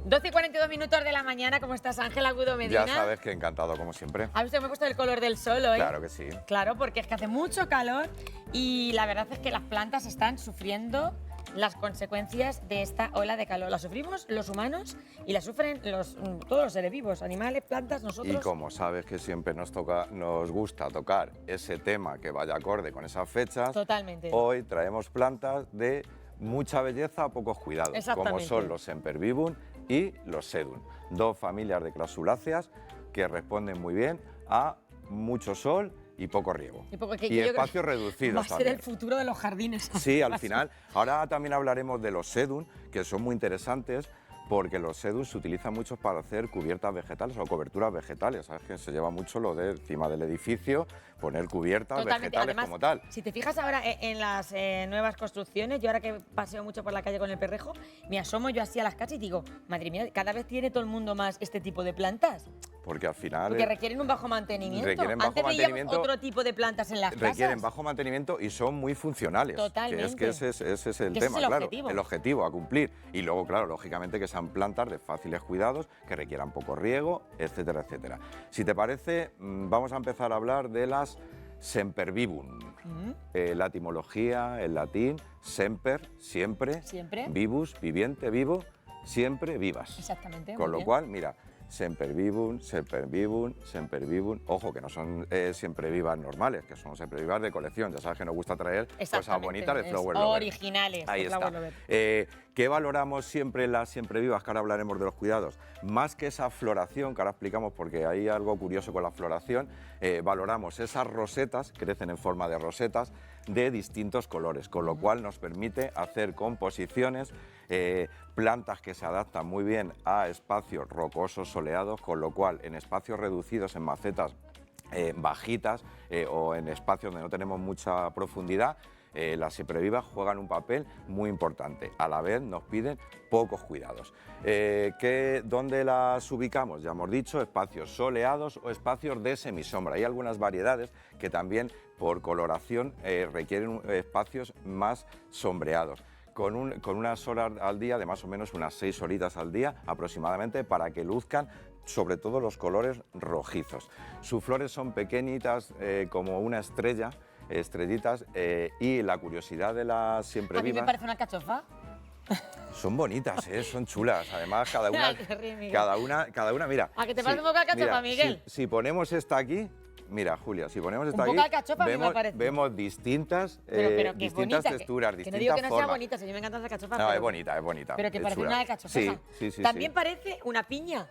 12:42 de la mañana, ¿cómo estás, Ángel Agudo Medina? Ya sabes que encantado, como siempre. ¿Has visto que me he puesto el color del sol hoy? Claro que sí. Claro, porque es que hace mucho calor y la verdad es que las plantas están sufriendo las consecuencias de esta ola de calor. La sufrimos los humanos y la sufren todos los seres vivos, animales, plantas, nosotros. Y como sabes que siempre nos gusta tocar ese tema que vaya acorde con esas fechas, Totalmente. Hoy traemos plantas de mucha belleza a pocos cuidados, como son los Sempervivum y los Sedum, dos familias de crasuláceas que responden muy bien a mucho sol y poco riego. Y espacios reducidos también. Va a ser el futuro de los jardines. Sí, al final. Ahora también hablaremos de los Sedum, que son muy interesantes, porque los Sedum se utilizan mucho para hacer cubiertas vegetales o coberturas vegetales. ¿Sabes? Que se lleva mucho lo de encima del edificio, poner cubiertas vegetales. Además, como tal. Si te fijas ahora en las nuevas construcciones, yo ahora que paseo mucho por la calle con el perrejo, me asomo yo así a las casas y digo, madre mía, cada vez tiene todo el mundo más este tipo de plantas. Porque al final... Porque requieren un bajo mantenimiento. Antes veíamos otro tipo de plantas en las casas. Requieren bajo mantenimiento y son muy funcionales. Totalmente. Que ese es el tema, claro. El objetivo a cumplir. Y luego, claro, lógicamente que sean plantas de fáciles cuidados, que requieran poco riego, etcétera, etcétera. Si te parece, vamos a empezar a hablar de las Sempervivum. La etimología, en latín, semper, siempre. Vivus, viviente, vivo, siempre vivas. Exactamente. Con lo cual, mira, Sempervivum, Sempervivum, Sempervivum. Ojo, que no son siemprevivas normales, que son siemprevivas de colección. Ya sabes que nos gusta traer cosas bonitas de Flower Lover. Originales. Ahí está. ¿Qué valoramos siempre en las siemprevivas? Que ahora hablaremos de los cuidados. Más que esa floración, que ahora explicamos porque hay algo curioso con la floración, valoramos esas rosetas, crecen en forma de rosetas, de distintos colores, con lo cual nos permite hacer composiciones, plantas que se adaptan muy bien a espacios rocosos, soleados, con lo cual en espacios reducidos, en macetas bajitas o en espacios donde no tenemos mucha profundidad, las siemprevivas juegan un papel muy importante. A la vez nos piden pocos cuidados. ¿Dónde las ubicamos? Ya hemos dicho, espacios soleados o espacios de semisombra. Hay algunas variedades que también por coloración requieren espacios más sombreados. Con unas horas al día, de más o menos unas 6 horitas al día aproximadamente, para que luzcan sobre todo los colores rojizos. Sus flores son pequeñitas, como una estrella, estrellitas, y la curiosidad de las siemprevivas... A mí me parece una alcachofa. Son bonitas, son chulas. Además, cada una, mira... ¿A que te parece un poco alcachofa, Miguel? Si ponemos esta aquí... Mira, Julia, si ponemos esta aquí, vemos distintas texturas, distintas formas. Que no digo que no sea bonita, si a mí me encantan las alcachofas. No, es bonita. Pero que parece una alcachofa. Sí. También parece una piña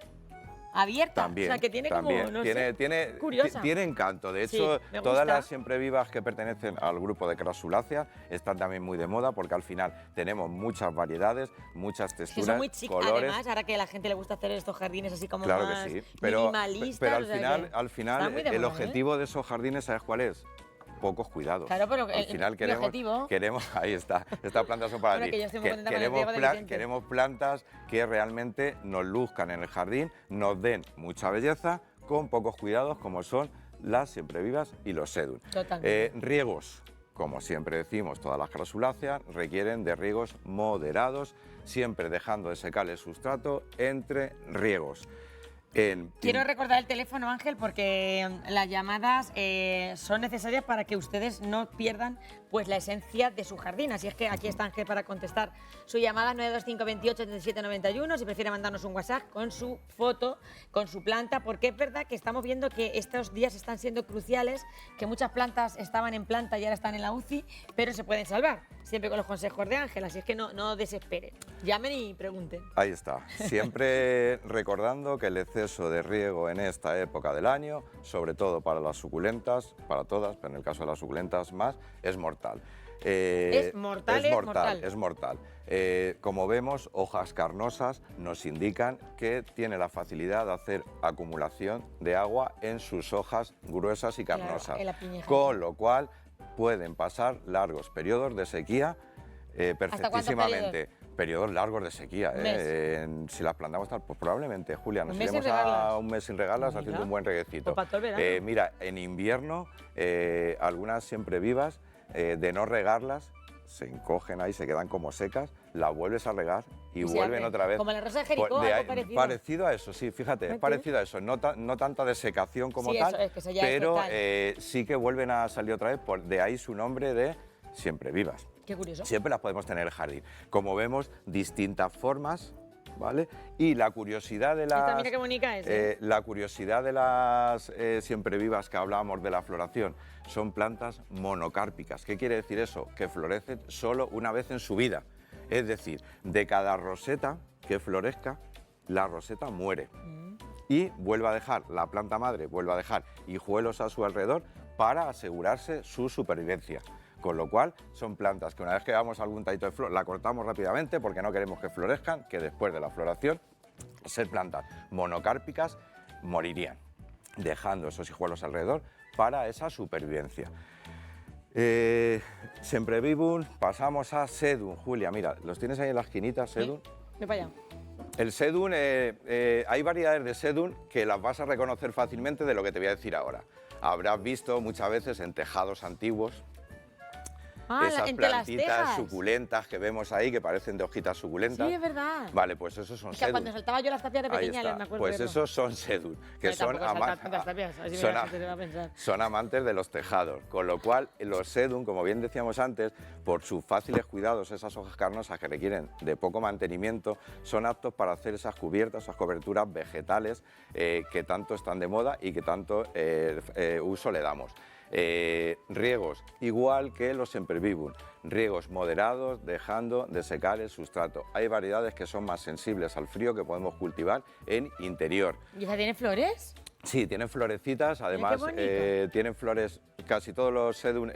abierta, también, o sea, que tiene también. como, no sé, curiosa. Tiene encanto. De hecho, todas las siemprevivas que pertenecen al grupo de crasuláceas están también muy de moda, porque al final tenemos muchas variedades, muchas texturas, son muy chic, colores. Además, ahora que a la gente le gusta hacer estos jardines así como claro más que sí. Pero al minimalistas. final el objetivo de esos jardines, ¿sabes cuál es? Pocos cuidados. Claro, pero al final queremos, ahí está, estas plantas son para ti. Queremos plantas que realmente nos luzcan en el jardín, nos den mucha belleza, con pocos cuidados, como son las siemprevivas y los Sedum. Riegos, como siempre decimos, todas las crasuláceas requieren de riegos moderados, siempre dejando de secar el sustrato entre riegos. Quiero recordar el teléfono, Ángel, porque las llamadas son necesarias para que ustedes no pierdan pues la esencia de su jardín. Así es que aquí está Ángel para contestar su llamada 925 28 37 91, si prefiere mandarnos un WhatsApp con su foto, con su planta, porque es verdad que estamos viendo que estos días están siendo cruciales, que muchas plantas estaban en planta y ahora están en la UCI, pero se pueden salvar, siempre con los consejos de Ángel, así es que no desesperen. Llamen y pregunten. Ahí está, siempre recordando que el exceso de riego en esta época del año, sobre todo para las suculentas, para todas, pero en el caso de las suculentas más, es mortal. Es mortal. Como vemos, hojas carnosas nos indican que tiene la facilidad de hacer acumulación de agua en sus hojas gruesas y carnosas, con lo cual pueden pasar largos periodos de sequía perfectísimamente. Periodos largos de sequía, si las plantamos tal, pues probablemente, Julia, nos iremos a un mes sin regarlas haciendo un buen reguecito. Mira, en invierno, algunas siemprevivas, de no regarlas, se encogen ahí, se quedan como secas, las vuelves a regar y se vuelven abren. otra vez. Como la rosa de Jericó, Pues algo parecido. Parecido a eso, sí, fíjate, es parecido a eso. No tanta desecación como tal, eso es, que eso ya pero es sí que vuelven a salir otra vez, de ahí su nombre de siempre vivas. Qué curioso. Siempre las podemos tener en el jardín. Como vemos, distintas formas, ¿vale? Y la curiosidad de las... Mira qué bonita es, la curiosidad de las siempre vivas que hablábamos de la floración son plantas monocárpicas. ¿Qué quiere decir eso? Que florecen solo una vez en su vida. Es decir, de cada roseta que florezca, la roseta muere. Y vuelve a dejar, la planta madre vuelve a dejar hijuelos a su alrededor para asegurarse su supervivencia. Con lo cual, son plantas que una vez que damos algún talito de flor, la cortamos rápidamente porque no queremos que florezcan, que después de la floración, ser plantas monocárpicas, morirían, dejando esos hijuelos alrededor para esa supervivencia. Semprevivum, pasamos a Sedum. Julia, mira, ¿los tienes ahí en la esquinita, Sedum? Ve para allá. El Sedum, hay variedades de Sedum que las vas a reconocer fácilmente de lo que te voy a decir ahora. Habrás visto muchas veces en tejados antiguos esas entre las plantitas tejas. suculentas que vemos ahí, que parecen de hojitas suculentas. Sí, es verdad. Vale, pues esos son Es que sedum. cuando saltaba yo las tapias de Ahí pequeña, está. me acuerdo Pues de verlo. esos son sedum, que Pero son, tampoco saltar tantas tapias, así son, mira, la gente va a pensar. son amantes de los tejados. Con lo cual, los sedum, como bien decíamos antes, por sus fáciles cuidados, esas hojas carnosas que requieren de poco mantenimiento, son aptos para hacer esas cubiertas, esas coberturas vegetales que tanto están de moda y que tanto uso le damos. Riegos, igual que los semprevivum, riegos moderados, dejando de secar el sustrato. Hay variedades que son más sensibles al frío que podemos cultivar en interior. ¿Y esa tiene flores? Sí, tienen florecitas, además bonito. tienen flores, casi todos los sedum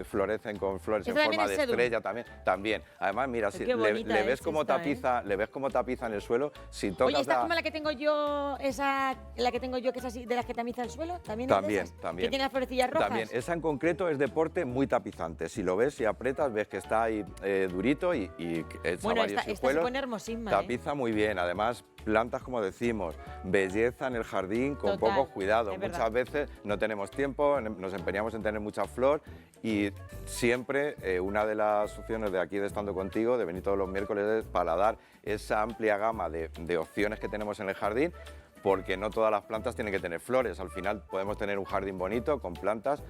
florecen con flores en ¿Eso forma también de es sedum? estrella también. Además, mira, si qué le bonita ves es cómo esta, tapiza, le ves cómo tapiza en el suelo, si tocas Oye, esta es como la que tengo yo, la que tengo yo, que es así, de las que tamiza el suelo, ¿también es de esas? También. Que tiene las florecillas rojas. También, esa en concreto es de porte muy tapizante. Si lo ves, si aprietas, ves que está ahí durito y echa Bueno, varios esta se hijuelos. pone hermosísima, Tapiza muy bien, además plantas, como decimos, belleza en el jardín con Total, poco cuidado. es verdad. Muchas veces no tenemos tiempo, nos empeñamos en tener mucha flor y siempre una de las opciones de aquí de Estando Contigo, de venir todos los miércoles, es para dar esa amplia gama de opciones que tenemos en el jardín, porque no todas las plantas tienen que tener flores. Al final podemos tener un jardín bonito con plantas,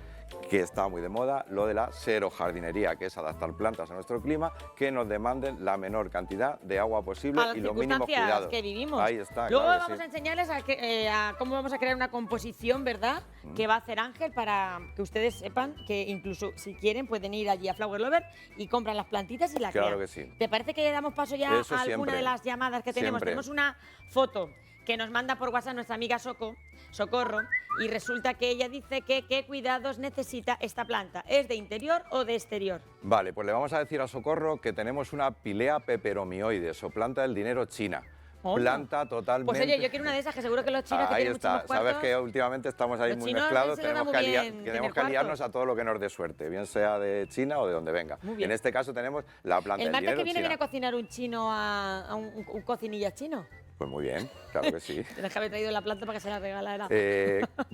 que está muy de moda, lo de la serojardinería, que es adaptar plantas a nuestro clima que nos demanden la menor cantidad de agua posible A las y los mínimos circunstancias cuidados. que vivimos. Ahí está. Luego claro que vamos sí. a enseñarles a cómo vamos a crear una composición, ¿verdad? Que va a hacer Ángel para que ustedes sepan que incluso si quieren pueden ir allí a Flower Lover y compran las plantitas y las Claro crean. que sí. ¿Te parece que damos paso ya Eso a alguna siempre. de las llamadas que tenemos? Siempre. Tenemos una foto que nos manda por WhatsApp nuestra amiga Socorro, y resulta que ella dice que qué cuidados necesita esta planta. ¿Es de interior o de exterior? Vale, pues le vamos a decir a Socorro que tenemos una Pilea peperomioides o planta del dinero china. Onda. Planta totalmente... Pues oye, yo quiero una de esas que seguro que los chinos que Ahí tienen está, muchísimos cuartos... sabes que últimamente estamos ahí Los muy chinos mezclados, se les da tenemos muy que, bien tener tenemos que aliarnos cuartos. a todo lo que nos dé suerte, bien sea de China o de donde venga. Muy bien. En este caso tenemos la planta ¿El del martes dinero que viene china. viene a cocinar un chino a un cocinilla chino? Pues muy bien, claro que sí. Tienes que haber traído la planta para que se la regalara.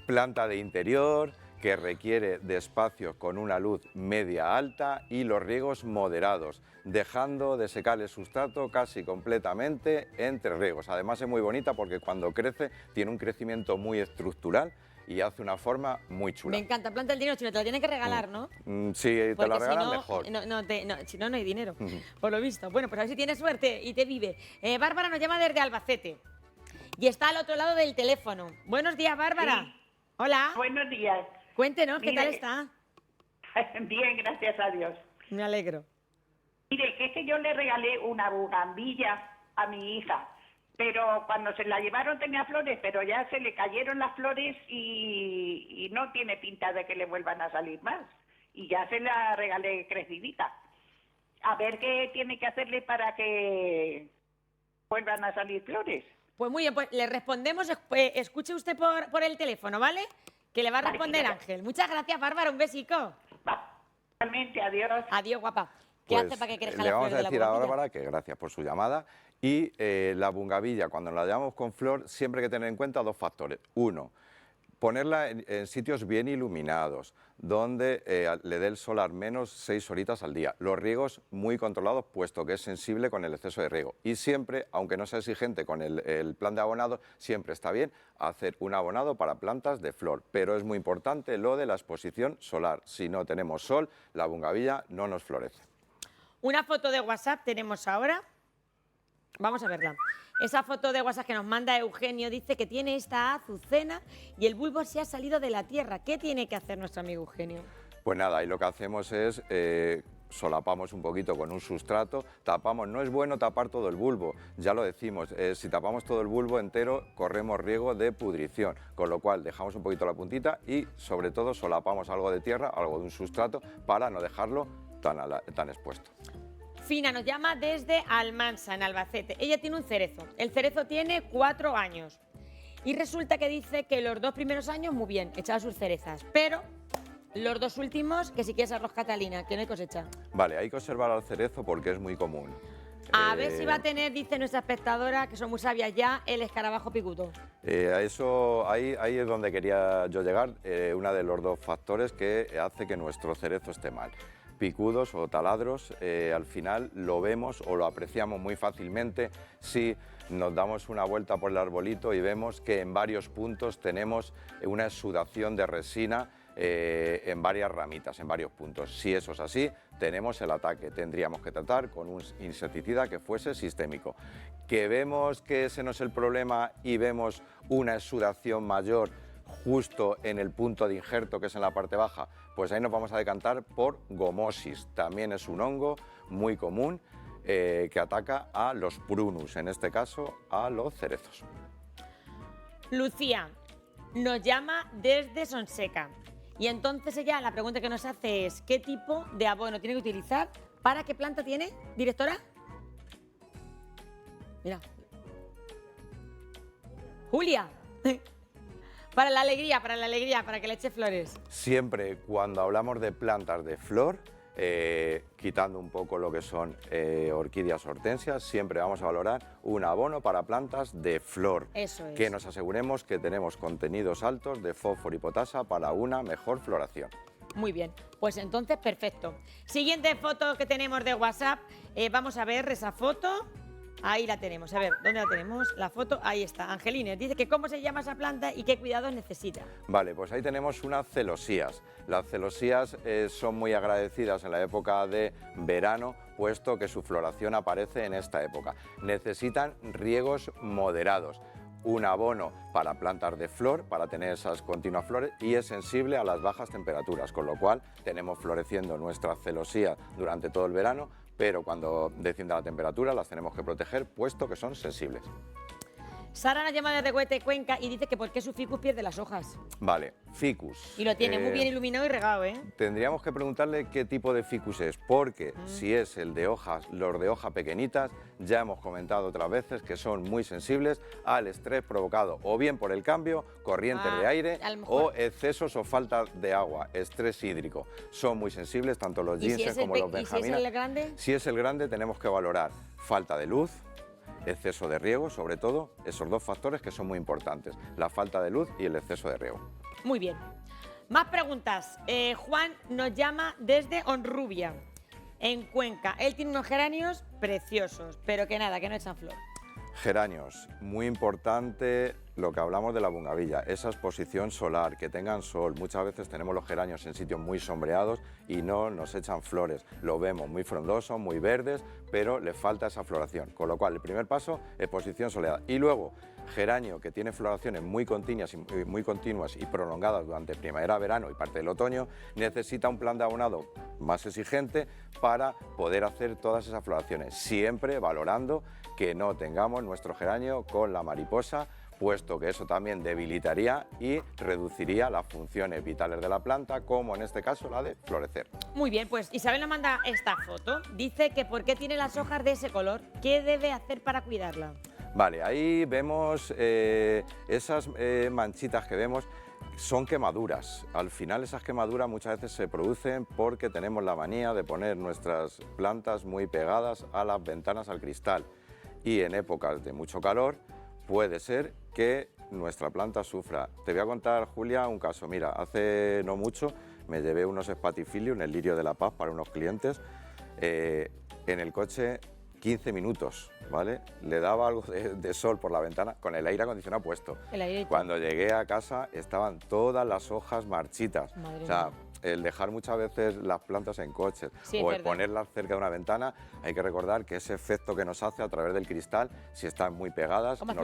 Planta de interior que requiere de espacios con una luz media alta y los riegos moderados, dejando de secar el sustrato casi completamente entre riegos. Además es muy bonita porque cuando crece tiene un crecimiento muy estructural y hace una forma muy chula. Me encanta, planta del dinero chino, te la tienes que regalar, ¿no? Si te Porque la si regalan, no, mejor. si no, no hay dinero, por lo visto. Bueno, pues a ver si tienes suerte y te vive. Bárbara nos llama desde Albacete y está al otro lado del teléfono. Buenos días, Bárbara. Sí. Hola. Buenos días. Cuéntenos, ¿qué Mire, tal está? Bien, gracias a Dios. Me alegro. Mire, que es que yo le regalé una bugambilla a mi hija, pero cuando se la llevaron tenía flores, pero ya se le cayeron las flores y no tiene pinta de que le vuelvan a salir más. Y ya se la regalé crecidita. A ver qué tiene que hacerle para que vuelvan a salir flores. Pues muy bien, pues le respondemos, escuche usted por el teléfono, ¿vale? Que le va a Vale, responder gracias. Ángel. Muchas gracias, Bárbara, un besico. Va, realmente, adiós. Adiós, guapa. ¿Qué Pues, hace para que crezca le la vamos flor a de la decir a bugambilla? Bárbara que gracias por su llamada y la bungavilla, cuando la llamamos con flor, siempre hay que tener en cuenta dos factores. Uno, Ponerla en sitios bien iluminados, donde le dé el sol al menos 6 horitas al día. Los riegos muy controlados, puesto que es sensible con el exceso de riego. Y siempre, aunque no sea exigente con el plan de abonado, siempre está bien hacer un abonado para plantas de flor. Pero es muy importante lo de la exposición solar. Si no tenemos sol, la bungavilla no nos florece. Una foto de WhatsApp tenemos ahora. Vamos a verla. Esa foto de WhatsApp que nos manda Eugenio dice que tiene esta azucena y el bulbo se ha salido de la tierra. ¿Qué tiene que hacer nuestro amigo Eugenio? Pues nada, ahí lo que hacemos es solapamos un poquito con un sustrato, tapamos. No es bueno tapar todo el bulbo, ya lo decimos, si tapamos todo el bulbo entero corremos riesgo de pudrición, con lo cual dejamos un poquito la puntita y sobre todo solapamos algo de tierra, algo de un sustrato para no dejarlo tan expuesto. Fina nos llama desde Almansa, en Albacete. Ella tiene un cerezo. El cerezo tiene 4 años. Y resulta que dice que los 2 primeros años muy bien, echaba sus cerezas. Pero los 2 últimos, que si quieres arroz Catalina, que no hay cosecha. Vale, hay que observar al cerezo porque es muy común. A ver si va a tener, dice nuestra espectadora, que son muy sabias ya, el escarabajo picudo. Ahí es donde quería yo llegar, uno de los 2 factores que hace que nuestro cerezo esté mal. Picudos o taladros, al final lo vemos o lo apreciamos muy fácilmente si nos damos una vuelta por el arbolito y vemos que en varios puntos tenemos una exudación de resina en varias ramitas, en varios puntos. Si eso es así, tenemos el ataque. Tendríamos que tratar con un insecticida que fuese sistémico. Que vemos que ese no es el problema y vemos una exudación mayor justo en el punto de injerto, que es en la parte baja, pues ahí nos vamos a decantar por gomosis. También es un hongo muy común que ataca a los prunus, en este caso a los cerezos. Lucía nos llama desde Sonseca y entonces ella la pregunta que nos hace es ¿qué tipo de abono tiene que utilizar? ¿Para qué planta tiene, directora? Mira. Julia. Para la alegría, para que le eche flores. Siempre cuando hablamos de plantas de flor, quitando un poco lo que son orquídeas hortensias, siempre vamos a valorar un abono para plantas de flor. Eso es. Que nos aseguremos que tenemos contenidos altos de fósforo y potasa para una mejor floración. Muy bien, pues entonces perfecto. Siguiente foto que tenemos de WhatsApp, vamos a ver esa foto. Ahí la tenemos, a ver, ¿dónde la tenemos? La foto, ahí está, Angelines. Dice que cómo se llama esa planta y qué cuidados necesita. Vale, pues ahí tenemos unas celosías. Las celosías son muy agradecidas en la época de verano, puesto que su floración aparece en esta época. Necesitan riegos moderados. Un abono para plantas de flor, para tener esas continuas flores, y es sensible a las bajas temperaturas, con lo cual tenemos floreciendo nuestras celosías durante todo el verano, pero cuando descienda la temperatura las tenemos que proteger, puesto que son sensibles. Sara nos llama desde Huete, Cuenca, y dice que por qué su ficus pierde las hojas. Vale, ficus. Y lo tiene muy bien iluminado y regado, ¿eh? Tendríamos que preguntarle qué tipo de ficus es, porque si es el de hojas, los de hoja pequeñitas, ya hemos comentado otras veces que son muy sensibles al estrés provocado o bien por el cambio, corrientes de aire o excesos o falta de agua, estrés hídrico. Son muy sensibles tanto los ginseng como los benjaminas. ¿Y si es el grande? Si es el grande tenemos que valorar falta de luz, exceso de riego, sobre todo, esos 2 factores que son muy importantes, la falta de luz y el exceso de riego. Muy bien. Más preguntas. Juan nos llama desde Honrubia, en Cuenca. Él tiene unos geranios preciosos, pero que nada, que no echan flor. Geranios, muy importante lo que hablamos de la bungavilla, esa exposición solar, que tengan sol. Muchas veces tenemos los geranios en sitios muy sombreados y no nos echan flores. Lo vemos muy frondosos, muy verdes, pero le falta esa floración. Con lo cual, el primer paso, exposición soleada. Y luego, geranio que tiene floraciones muy continuas y prolongadas durante primavera, verano y parte del otoño, necesita un plan de abonado más exigente para poder hacer todas esas floraciones, siempre valorando que no tengamos nuestro geranio con la mariposa, puesto que eso también debilitaría y reduciría las funciones vitales de la planta, como en este caso la de florecer. Muy bien, pues Isabel nos manda esta foto. Dice que por qué tiene las hojas de ese color, ¿qué debe hacer para cuidarla? Vale, ahí vemos esas manchitas que vemos, son quemaduras. Al final esas quemaduras muchas veces se producen porque tenemos la manía de poner nuestras plantas muy pegadas a las ventanas, al cristal. Y en épocas de mucho calor puede ser que nuestra planta sufra. Te voy a contar, Julia, un caso. Mira, hace no mucho me llevé unos Spatifilium, el lirio de la paz, para unos clientes. En el coche 15 minutos, ¿vale? Le daba algo de sol por la ventana con el aire acondicionado puesto. Cuando llegué a casa estaban todas las hojas marchitas. Madre o sea, mía. el dejar muchas veces las plantas en coches o el ponerlas cerca de una ventana, hay que recordar que ese efecto que nos hace a través del cristal, si están muy pegadas, no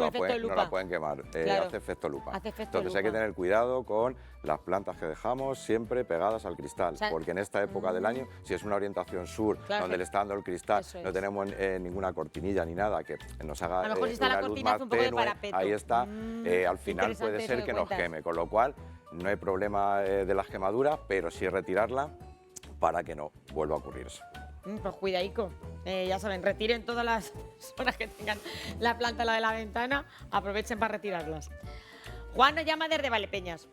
la pueden quemar. Hace efecto lupa. Entonces hay que tener cuidado con las plantas que dejamos siempre pegadas al cristal, porque en esta época del año, si es una orientación sur, donde le está dando el cristal, no tenemos ninguna cortinilla ni nada que nos haga a lo mejor si está una la luz cortina más hace un poco de tenue, parapeto. ahí está, al final puede ser que nos queme, con lo cual no hay problema de las quemaduras, pero sí retirarla para que no vuelva a ocurrir eso. Pues cuidadico, ya saben, retiren todas las horas que tengan la planta la de la ventana, aprovechen para retirarlas. Juan nos llama desde Valdepeñas.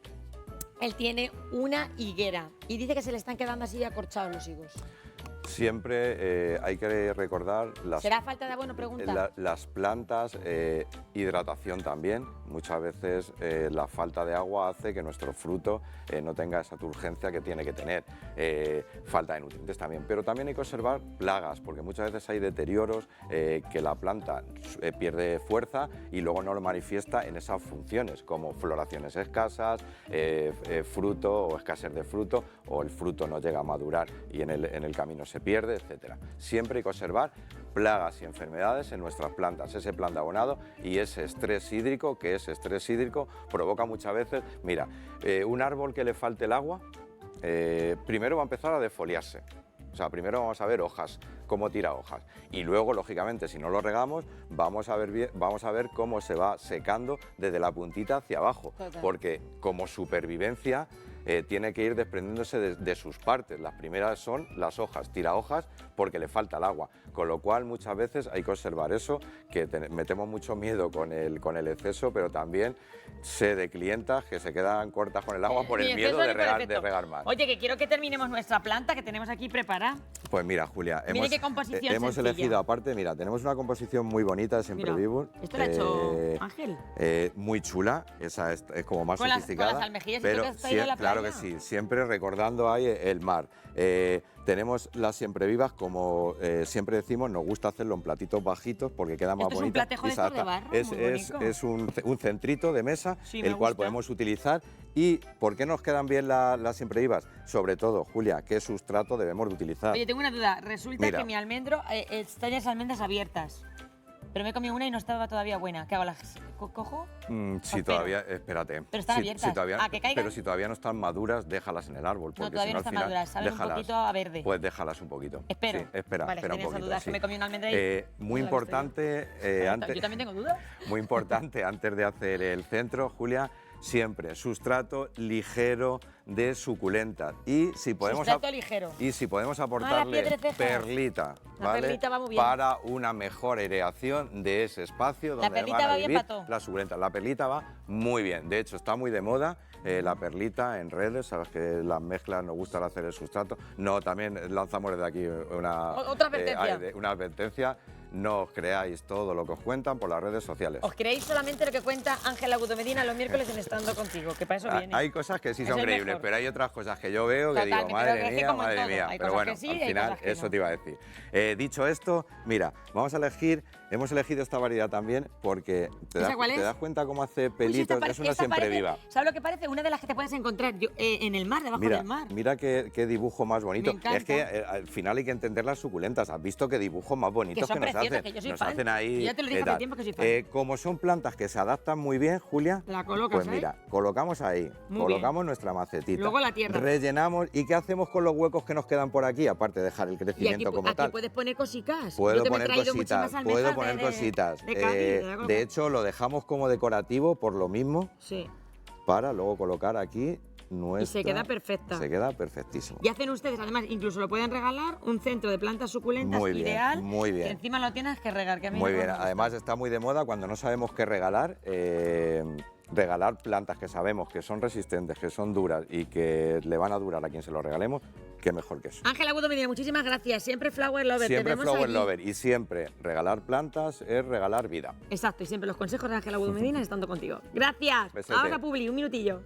Él tiene una higuera y dice que se le están quedando así acorchados los higos. Siempre hay que recordar ¿Será falta de agua? No pregunta. Las plantas, hidratación también. Muchas veces la falta de agua hace que nuestro fruto no tenga esa turgencia que tiene que tener. Falta de nutrientes también. Pero también hay que observar plagas, porque muchas veces hay deterioros que la planta pierde fuerza y luego no lo manifiesta en esas funciones, como floraciones escasas, fruto o escasez de fruto, o el fruto no llega a madurar y en el camino se pierde, etcétera. Siempre hay que observar plagas y enfermedades en nuestras plantas, ese plan de abonado y ese estrés hídrico, que ese estrés hídrico provoca muchas veces, mira, un árbol que le falte el agua, primero va a empezar a defoliarse. O sea, primero vamos a ver hojas, cómo tira hojas. Y luego, lógicamente, si no lo regamos, vamos a ver cómo se va secando desde la puntita hacia abajo. Total. Porque como supervivencia tiene que ir desprendiéndose de sus partes. Las primeras son las hojas, tira hojas porque le falta el agua. Con lo cual, muchas veces hay que observar eso, que metemos mucho miedo con el exceso, pero también sé de clientas que se quedan cortas con el agua por el miedo de regar más. Oye, que quiero que terminemos nuestra planta que tenemos aquí preparada. Pues mira, Julia, Mira qué composición hemos sencilla. elegido aparte, mira, tenemos una composición muy bonita de Siempre Mira, Vivo. esto lo ha hecho Ángel. Muy chula, esa es como más Con sofisticada. las almejillas y pero tú que has traído de la claro que playa. sí, siempre recordando ahí el mar. Tenemos las Siempre Vivas, como siempre decimos, nos gusta hacerlo en platitos bajitos porque queda más ¿Esto es un bonito. platejo de estos de barro? Muy bonito. Es un centrito de mesa, Sí, me el cual gusta. podemos utilizar. ¿Y por qué nos quedan bien las Siempre Vivas? Sobre todo, Julia, ¿qué sustrato debemos de utilizar? Oye, tengo una duda. Resulta Mira. que mi almendro está las almendras abiertas. Pero me he comido una y no estaba todavía buena. ¿Qué hago? ¿Las cojo? Sí, Espero. todavía, espérate. Pero están abiertas. ¿A que caigan? Pero si todavía no están maduras, déjalas en el árbol. No, Porque todavía si no al están final, maduras, saben un poquito a verde. Pues déjalas un poquito. Espero. Sí, espera, Vale, espera un tenía esa poquito. duda, que sí. me comí una almendra y... Muy no la importante, Yo también tengo dudas. muy importante antes de hacer el centro, Julia, siempre sustrato ligero de suculentas. Y si podemos Sustrato ligero. Y si podemos aportarle piedrecejas. perlita, La ¿vale? perlita va muy bien. Para una mejor aireación de ese espacio donde perlita van a va bien vivir para todo. las suculentas. La perlita va muy bien. De hecho, está muy de moda la perlita en redes. Sabes que las mezclas nos gusta hacer el sustrato. No, también lanzamos desde aquí Otra advertencia. una advertencia. No os creáis todo lo que os cuentan por las redes sociales. Os creéis solamente lo que cuenta Ángela Agudo Medina los miércoles en Estando Contigo, que para eso viene. Hay cosas que sí Es son el creíbles, mejor. pero hay otras cosas que yo veo que Totalmente, digo, pero madre es que mía, como en madre todo, mía. hay Pero cosas bueno, que sí, al hay final cosas que eso no. te iba a decir. Dicho esto, mira, vamos a elegir, hemos elegido esta variedad también porque ¿Esa cuál es? te das cuenta cómo hace Uy, sí, pelitos, esta es una esta siempre parece- viva. ¿Sabes lo que parece? Una de las que te puedes encontrar en el mar, debajo Mira, del mar. mira qué dibujo más bonito. Me encanta. Es que al final hay que entender las suculentas. ¿Has visto qué dibujos más bonitos son nos preciosas, hacen? que yo soy Nos fan. hacen ahí. Yo ya te lo dije hace tal. tiempo que soy fan. Como son plantas que se adaptan muy bien, Julia, La colocas, pues mira, colocamos ahí, Muy colocamos nuestra macetita. Luego la tierra. Rellenamos. ¿Y qué hacemos con los huecos que nos quedan por aquí? Aparte de dejar el Y aquí, crecimiento como aquí tal. puedes poner cositas. Puedo Yo te me he poner traído muchas cositas, más puedo almejas poner cositas. de Cádiz, De hecho, lo dejamos como decorativo por lo mismo, Sí. para luego colocar aquí nuestra... Y se queda perfecta. Se queda perfectísimo. Y hacen ustedes, además, incluso lo pueden regalar, un centro de plantas suculentas Muy bien, ideal. muy bien. Que encima lo tienes que regar. Que a mí Muy no bien, me gusta. además está muy de moda cuando no sabemos qué regalar. regalar plantas que sabemos que son resistentes, que son duras y que le van a durar a quien se lo regalemos, qué mejor que eso. Ángel Agudo Medina, muchísimas gracias. Siempre Flower Lover. Siempre te vemos Flower allí. Lover y siempre regalar plantas es regalar vida. Exacto, y siempre los consejos de Ángel Agudo Medina estando contigo. Gracias. Besete. Ahora, Publi, un minutillo.